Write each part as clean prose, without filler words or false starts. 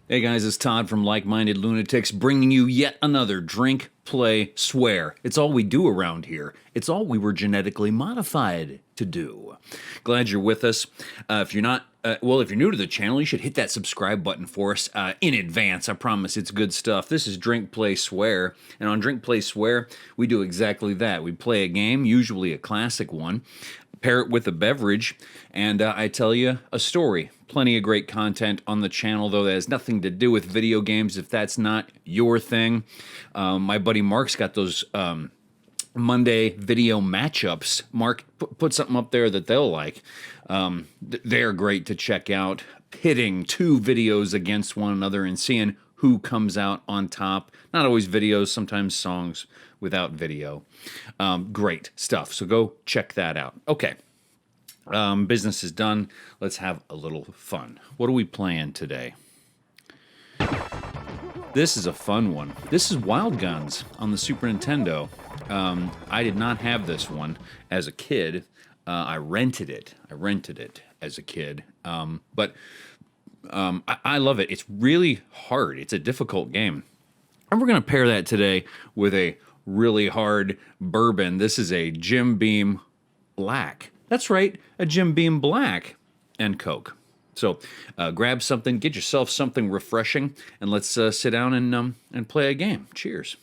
Hey guys, it's Todd from Like-Minded Lunatics bringing you yet another Drink, Play, Swear. It's all we do around here. It's all we were genetically modified to do. Glad you're with us. If you're not, if you're new to the channel, you should hit that subscribe button for us in advance. I promise it's good stuff. This is Drink, Play, Swear. And on Drink, Play, Swear, we do exactly that. We play a game, usually a classic one, pair it with a beverage, and I tell you a story. Plenty of great content on the channel, though that has nothing to do with video games if that's not your thing. My buddy Mark's got those Monday video matchups. Mark put something up there that they'll like. They're great to check out, pitting two videos against one another and seeing who comes out on top. Not always videos, sometimes songs without video. Great stuff, so go check that out. Okay. Business is done. Let's have a little fun. What are we playing today? This is a fun one. This is Wild Guns on the Super Nintendo. I did not have this one as a kid. I rented it. As a kid. But I love it. It's really hard. It's a difficult game. And we're going to pair that today with a really hard bourbon. This is a Jim Beam Black. That's right, a Jim Beam Black and Coke. So grab something, get yourself something refreshing, and let's sit down and play a game. Cheers.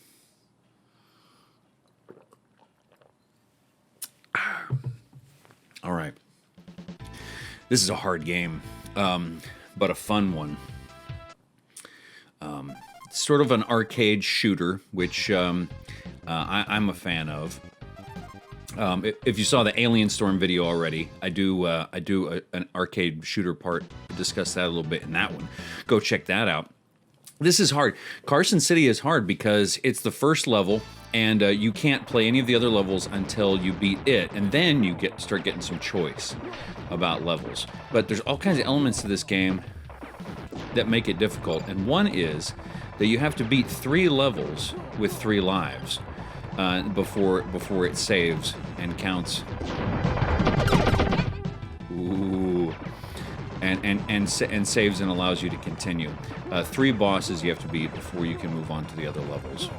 All right. This is a hard game, but a fun one. Sort of an arcade shooter, which I'm a fan of. If you saw the Alien Storm video already, I do an arcade shooter part, discuss that a little bit in that one. Go check that out. This is hard. Carson City is hard because it's the first level, and you can't play any of the other levels until you beat it, and then you start getting some choice about levels. But there's all kinds of elements to this game that make it difficult, and one is that you have to beat 3 levels with 3 lives. Before it saves and counts. Ooh. And saves and allows you to continue. 3 bosses you have to beat before you can move on to the other levels.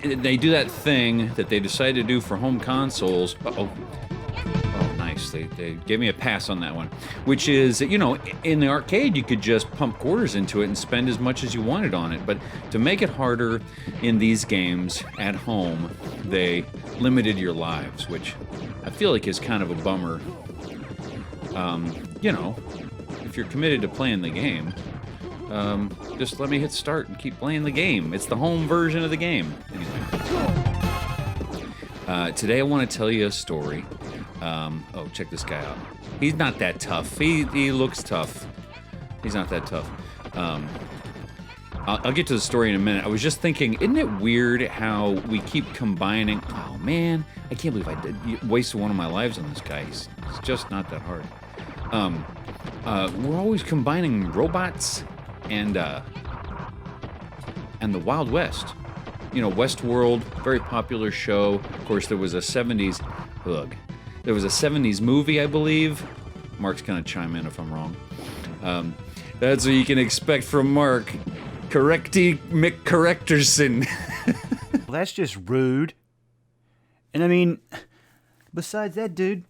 They do that thing that they decided to do for home consoles. Oh, nice. They gave me a pass on that one. Which is, you know, in the arcade you could just pump quarters into it and spend as much as you wanted on it. But to make it harder in these games at home, they limited your lives, which I feel like is kind of a bummer. You know, if you're committed to playing the game, just let me hit start and keep playing the game. It's the home version of the game. Anyway. Today I want to tell you a story. Oh, check this guy out. He's not that tough. He looks tough. He's not that tough. I'll get to the story in a minute. I was just thinking, isn't it weird how we keep combining... Oh, man. I can't believe I wasted one of my lives on this guy. He's just not that hard. We're always combining robots and the Wild West. You know, Westworld, very popular show. Of course, there was a 70s... Ugh. There was a 70s movie, I believe. Mark's going to chime in if I'm wrong. That's what you can expect from Mark. Correcty McCorrecterson. Well, that's just rude. And I mean, besides that, dude,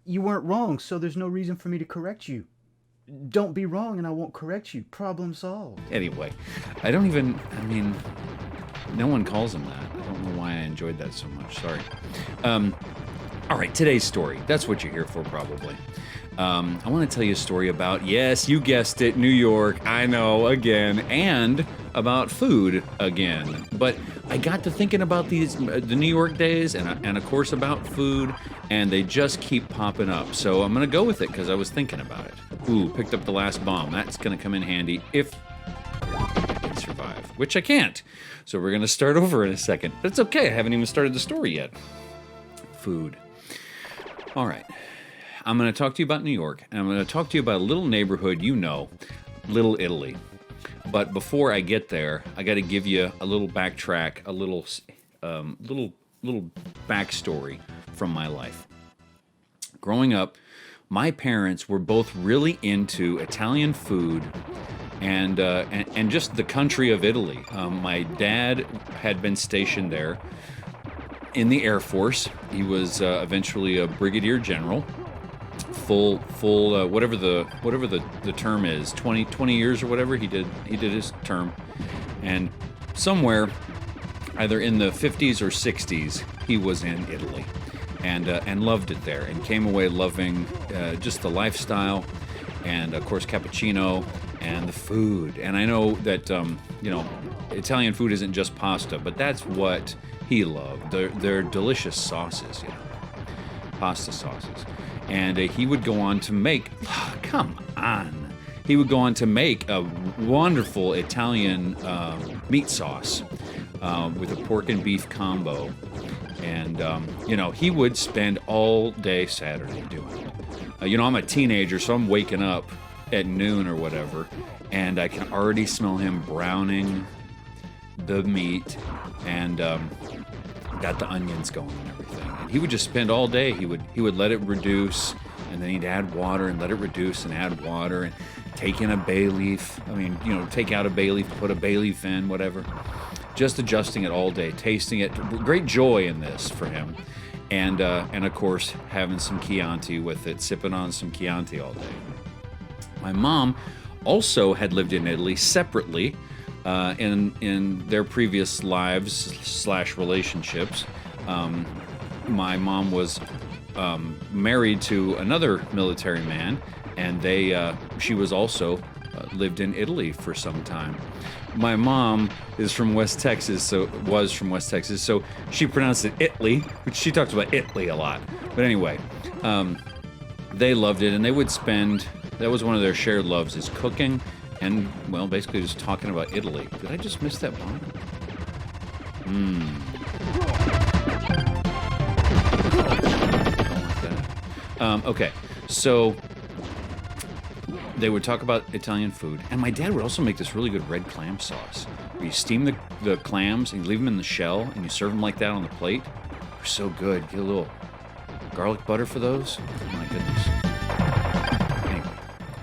you weren't wrong, so there's no reason for me to correct you. Don't be wrong and I won't correct you. Problem solved. Anyway, I mean, no one calls him that. I don't know why I enjoyed that so much. Sorry. All right, today's story. That's what you're here for, probably. I want to tell you a story about, yes, you guessed it, New York, I know, again, and about food again. But I got to thinking about the New York days, and of course about food, and they just keep popping up. So I'm going to go with it because I was thinking about it. Ooh, picked up the last bomb. That's going to come in handy if I can survive, which I can't. So we're going to start over in a second. But it's okay, I haven't even started the story yet. Food. All right. I'm going to talk to you about New York, and I'm going to talk to you about a little neighborhood you know, Little Italy. But before I get there, I got to give you a little backtrack, a little backstory from my life. Growing up, my parents were both really into Italian food and just the country of Italy. My dad had been stationed there in the Air Force. He was eventually a brigadier general, full whatever the term is, 20 years or whatever. He did his term, and somewhere either in the 50s or 60s he was in Italy, and loved it there, and came away loving just the lifestyle, and of course cappuccino and the food. And I know that Italian food isn't just pasta, but that's what he loved. Their delicious sauces, pasta sauces. And he would go on to make, he would go on to make a wonderful Italian meat sauce with a pork and beef combo. And, he would spend all day Saturday doing it. I'm a teenager, so I'm waking up at noon or whatever, and I can already smell him browning the meat and got the onions going and everything. And he would just spend all day. He would let it reduce, and then he'd add water and let it reduce and add water and take in a bay leaf. Take out a bay leaf, put a bay leaf in, whatever. Just adjusting it all day, tasting it. Great joy in this for him. And of course, having some Chianti with it, sipping on some Chianti all day. My mom also had lived in Italy separately in their previous lives / relationships. My mom was married to another military man, and she was also lived in Italy for some time. My mom is from West Texas, so she pronounced it Italy, which she talks about Italy a lot. But anyway, they loved it, and they would spend. That was one of their shared loves, is cooking, and basically just talking about Italy. Did I just miss that bomb? Okay, so they would talk about Italian food, and my dad would also make this really good red clam sauce, where you steam the clams and you leave them in the shell, and you serve them like that on the plate. They're so good. Get a little garlic butter for those. Oh my goodness. Anyway,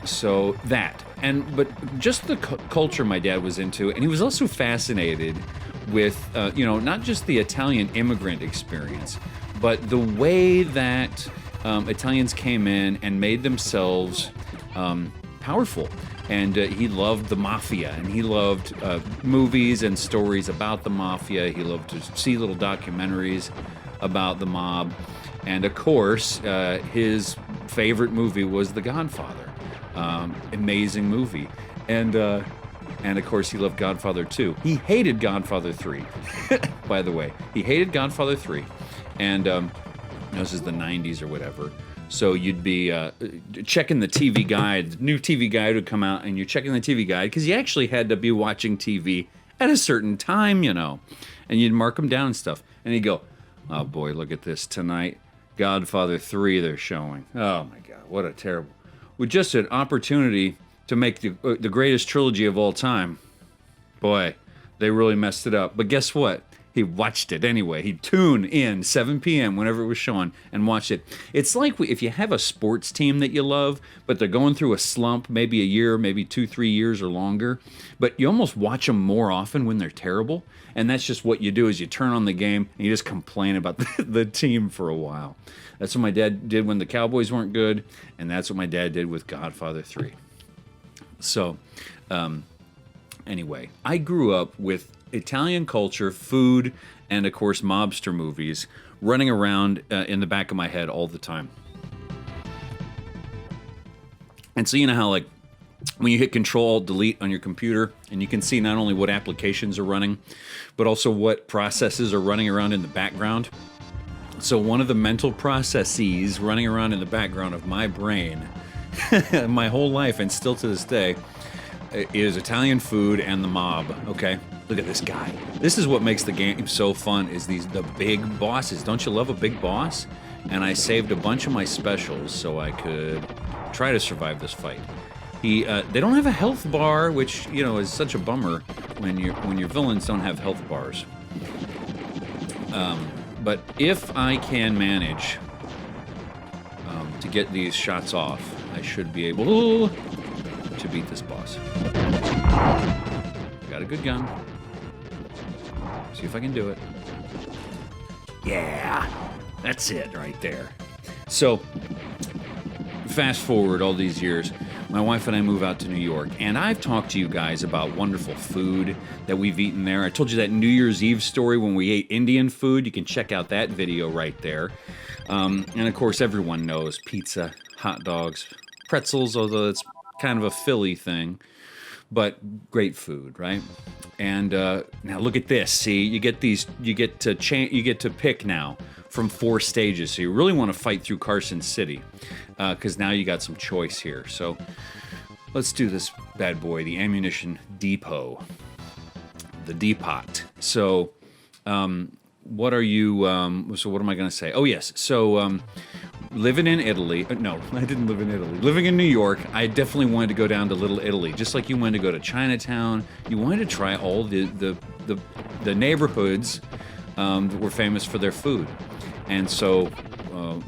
so that, but just the culture my dad was into, and he was also fascinated with, not just the Italian immigrant experience, but the way that Italians came in and made themselves powerful. And he loved the mafia, and he loved movies and stories about the mafia. He loved to see little documentaries about the mob. And of course, his favorite movie was The Godfather. Amazing movie. And of course, he loved Godfather 2. He hated Godfather 3, by the way. He hated Godfather 3. And this is the 90s or whatever. So you'd be checking the TV guide. New TV guide would come out, and you're checking the TV guide because you actually had to be watching TV at a certain time, and you'd mark them down and stuff. And he'd go, "Oh boy, look at this tonight, Godfather 3 they're showing. Oh my God, what a terrible!" With just an opportunity to make the greatest trilogy of all time. Boy, they really messed it up. But guess what? He watched it anyway. He'd tune in 7 p.m. whenever it was showing and watch it. It's like if you have a sports team that you love, but they're going through a slump, maybe a year, maybe 2-3 years or longer, but you almost watch them more often when they're terrible. And that's just what you do, is you turn on the game and you just complain about the team for a while. That's what my dad did when the Cowboys weren't good, and that's what my dad did with Godfather 3. So, anyway, I grew up with Italian culture, food, and of course mobster movies running around in the back of my head all the time. And so you know how, like, when you hit Control-Alt-Delete on your computer, and you can see not only what applications are running, but also what processes are running around in the background. So one of the mental processes running around in the background of my brain my whole life, and still to this day, is Italian food and the mob. Okay, look at this guy. This is what makes the game so fun, is the big bosses. Don't you love a big boss? And I saved a bunch of my specials so I could try to survive this fight. They don't have a health bar, which is such a bummer when your villains don't have health bars. But if I can manage to get these shots off, I should be able. to beat this boss. Got a good gun. See if I can do it. Yeah, that's it right there. So, fast forward all these years, my wife and I move out to New York, and I've talked to you guys about wonderful food that we've eaten there. I told you that New Year's Eve story when we ate Indian food. You can check out that video right there. And of course, everyone knows pizza, hot dogs, pretzels, although it's kind of a Philly thing, but great food, right? And now look at this. See, you get to pick now from 4 stages. So you really want to fight through Carson City, because now you got some choice here. So let's do this bad boy, the ammunition depot, the depot. So what are you? So what am I going to say? Oh yes. So living in Italy. No, I didn't live in Italy. Living in New York, I definitely wanted to go down to Little Italy, just like you wanted to go to Chinatown. You wanted to try all the neighborhoods that were famous for their food. And so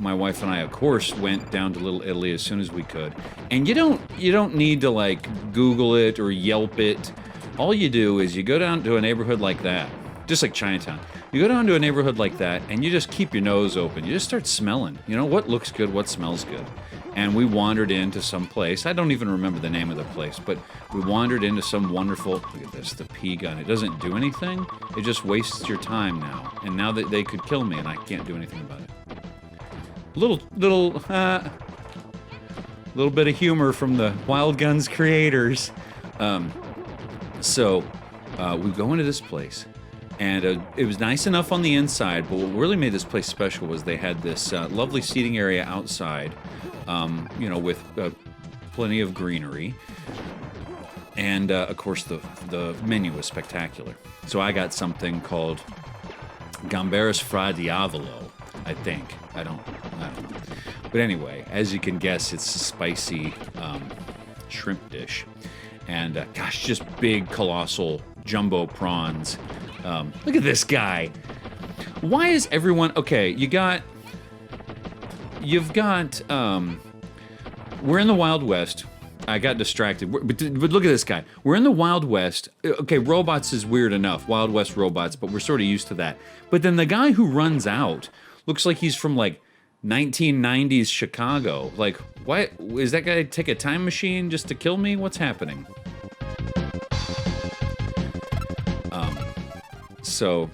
my wife and I, of course, went down to Little Italy as soon as we could. And you don't need to like Google it or Yelp it. All you do is you go down to a neighborhood like that, just like Chinatown. You go down to a neighborhood like that, and you just keep your nose open. You just start smelling. You know, what looks good, what smells good. And we wandered into some place. I don't even remember the name of the place, but we wandered into some wonderful... Look at this, the pea gun. It doesn't do anything. It just wastes your time now. And now that they could kill me, and I can't do anything about it. Little bit of humor from the Wild Guns creators. So we go into this place. And it was nice enough on the inside, but what really made this place special was they had this lovely seating area outside, with plenty of greenery. And, of course, the menu was spectacular. So I got something called Gamberas Fra Diavolo, I think. I don't know. But anyway, as you can guess, it's a spicy shrimp dish. And, gosh, just big, colossal, jumbo prawns. Look at this guy. Why is everyone... Okay, you've got... We're in the Wild West. I got distracted. But look at this guy. We're in the Wild West. Okay, robots is weird enough. Wild West robots, but we're sort of used to that. But then the guy who runs out looks like he's from, like, 1990s Chicago. Like, why... Is that guy take a time machine just to kill me? What's happening? So,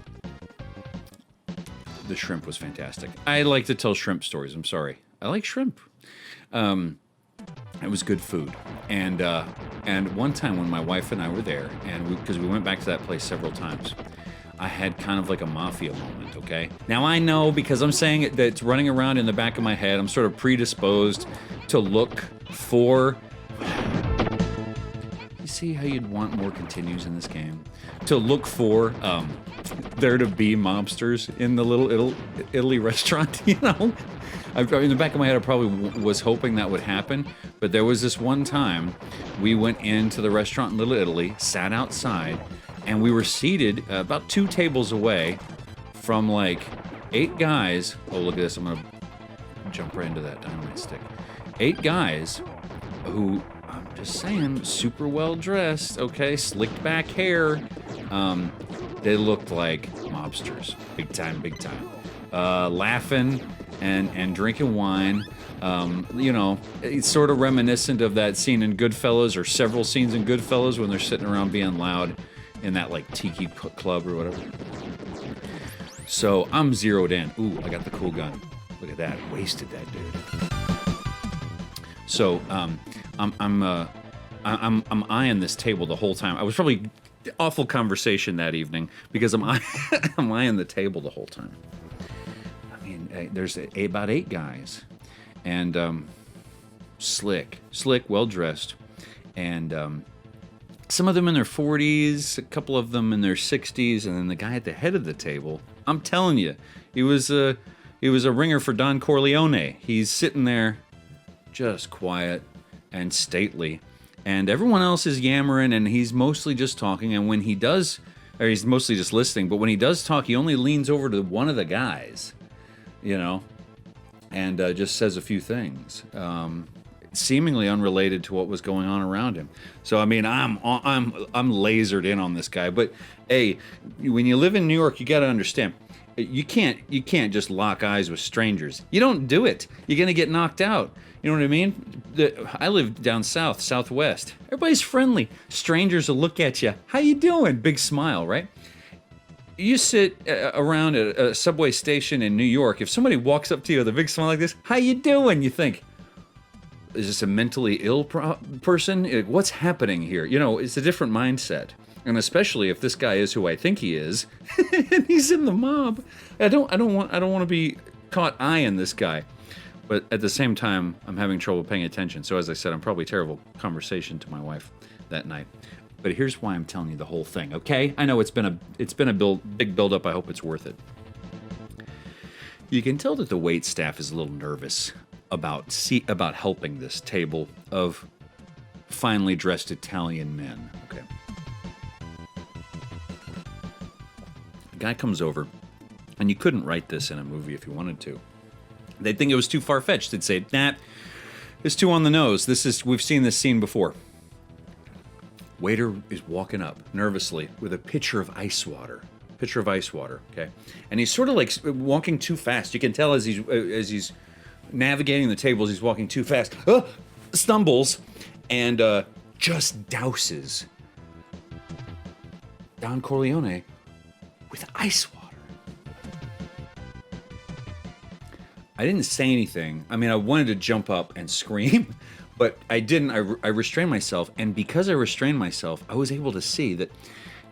the shrimp was fantastic. I like to tell shrimp stories. I'm sorry. I like shrimp. It was good food. And one time when my wife and I were there, and because we went back to that place several times, I had kind of like a Mafia moment, okay? Now I know, because I'm saying it, that it's running around in the back of my head, I'm sort of predisposed to look for... You see how you'd want more continues in this game? To look for there to be mobsters in the Little Italy restaurant, you know? In the back of my head, I probably was hoping that would happen, but there was this one time we went into the restaurant in Little Italy, sat outside, and we were seated about 2 tables away from like 8 guys. Oh, look at this. I'm going to jump right into that dynamite stick. 8 guys who... I'm just saying, super well dressed, okay, slicked back hair. They looked like mobsters, big time, big time. Laughing and drinking wine. It's sort of reminiscent of that scene in Goodfellas, or several scenes in Goodfellas when they're sitting around being loud in that like tiki club or whatever. So I'm zeroed in. Ooh, I got the cool gun. Look at that, wasted that dude. So I'm eyeing this table the whole time. I was probably awful conversation that evening because I'm eyeing the table the whole time. I mean, there's about 8 guys, and slick, well dressed, and some of them in their 40s, a couple of them in their 60s, and then the guy at the head of the table. I'm telling you, he was a ringer for Don Corleone. He's sitting there, just quiet and stately, and everyone else is yammering, and he's mostly just talking. And when he does, or he's mostly just listening, but when he does talk, he only leans over to one of the guys, and just says a few things. seemingly unrelated to what was going on around him. So I mean, I'm lasered in on this guy. But hey, when you live in New York, you got to understand, you can't just lock eyes with strangers. You don't do it. You're gonna get knocked out. You know what I mean? I live down south, southwest. Everybody's friendly. Strangers will look at you. How you doing? Big smile, right? You sit around at a subway station in New York. If somebody walks up to you with a big smile like this, how you doing? You think, is this a mentally ill person? What's happening here? You know, it's a different mindset. And especially if this guy is who I think he is, and he's in the mob. I don't want to be caught eyeing this guy. But at the same time, I'm having trouble paying attention. So as I said, I'm probably terrible conversation to my wife that night. But here's why I'm telling you the whole thing, okay? I know it's been a big build-up. I hope it's worth it. You can tell that the wait staff is a little nervous about helping this table of finely dressed Italian men. Okay. A guy comes over, and you couldn't write this in a movie if you wanted to. They'd think it was too far-fetched. They'd say, nah, it's too on the nose. We've seen this scene before. Waiter is walking up nervously with a pitcher of ice water. Okay? And he's sort of like walking too fast. You can tell as he's navigating the tables, he's walking too fast. Stumbles and just douses Don Corleone with ice water. I didn't say anything. I mean, I wanted to jump up and scream, but I didn't. I restrained myself, and because I restrained myself, I was able to see that,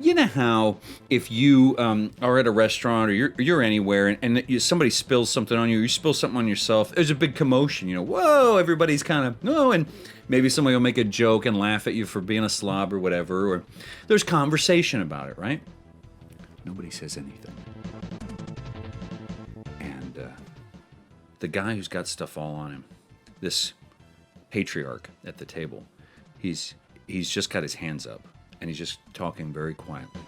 you know how if you are at a restaurant or you're anywhere and somebody spills something on you, you spill something on yourself, there's a big commotion, you know, whoa, everybody's kind of, no, and maybe somebody will make a joke and laugh at you for being a slob or whatever, or there's conversation about it, right? Nobody says anything. And the guy who's got stuff all on him, this patriarch at the table, he's just got his hands up and he's just talking very quietly.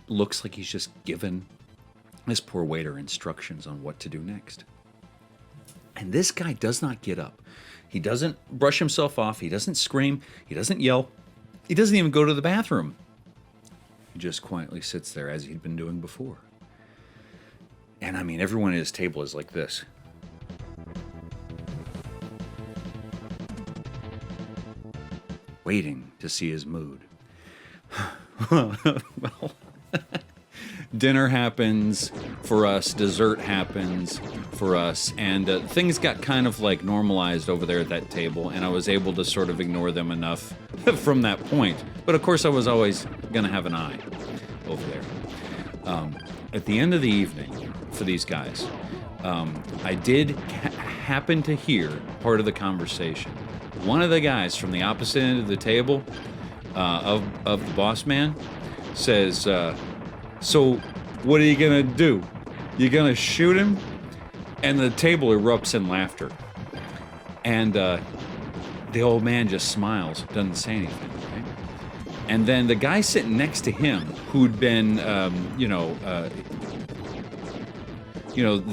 Looks like he's just given this poor waiter instructions on what to do next. And this guy does not get up. He doesn't brush himself off. He doesn't scream. He doesn't yell. He doesn't even go to the bathroom. He just quietly sits there as he'd been doing before. And I mean, everyone at his table is like this. Waiting to see his mood. Well, dinner happens for us, dessert happens for us, and things got kind of like normalized over there at that table, and I was able to sort of ignore them enough from that point. But of course, I was always going to have an eye over there. At the end of the evening, for these guys, I did happen to hear part of the conversation. One of the guys from the opposite end of the table, of the boss man, says, so what are you gonna do? You gonna shoot him? And the table erupts in laughter. And the old man just smiles, doesn't say anything, right? And then the guy sitting next to him, who'd been, the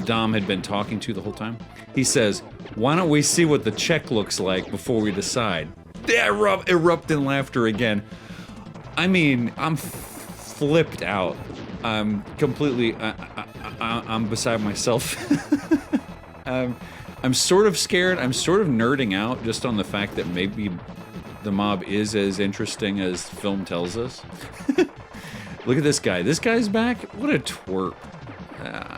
Dom had been talking to the whole time, he says, why don't we see what the check looks like before we decide? Erupt in laughter again. I mean, I'm flipped out. I'm completely, I'm beside myself. I'm sort of scared. I'm sort of nerding out just on the fact that maybe the mob is as interesting as film tells us. Look at this guy. This guy's back. What a twerp.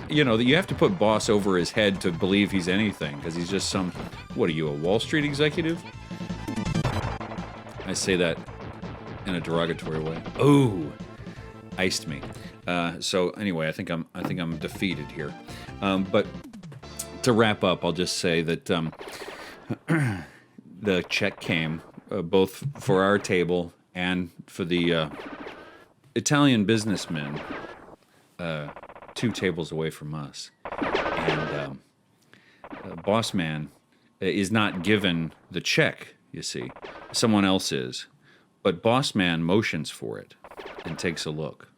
You have to put boss over his head to believe he's anything, because he's just some, what are you, a Wall Street executive? I say that in a derogatory way. Oh, iced me. So anyway, I think I'm defeated here. But to wrap up, I'll just say that the check came both for our table and for the Italian businessmen 2 tables away from us. And boss man is not given the check, you see. Someone else is. But boss man motions for it and takes a look.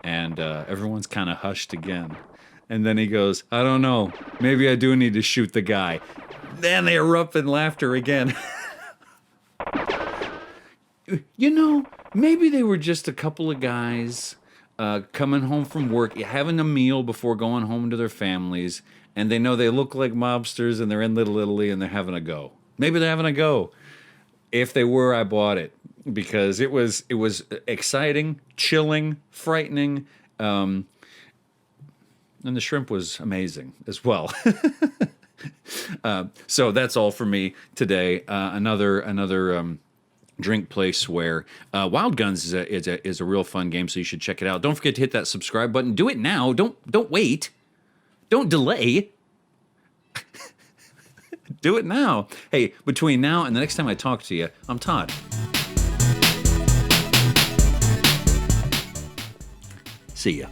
And everyone's kind of hushed again. And then he goes, I don't know, maybe I do need to shoot the guy. Then they erupt in laughter again. Maybe they were just a couple of guys coming home from work, having a meal before going home to their families, and they know they look like mobsters and they're in Little Italy and they're having a go. Maybe they're having a go. If they were, I bought it because it was exciting, chilling, frightening, and the shrimp was amazing as well. So that's all for me today. Another drink, play, swear. Wild Guns is a real fun game, so you should check it out. Don't forget to hit that subscribe button. Do it now. Don't wait. Don't delay. Do it now. Hey, between now and the next time I talk to you, I'm Todd. See ya.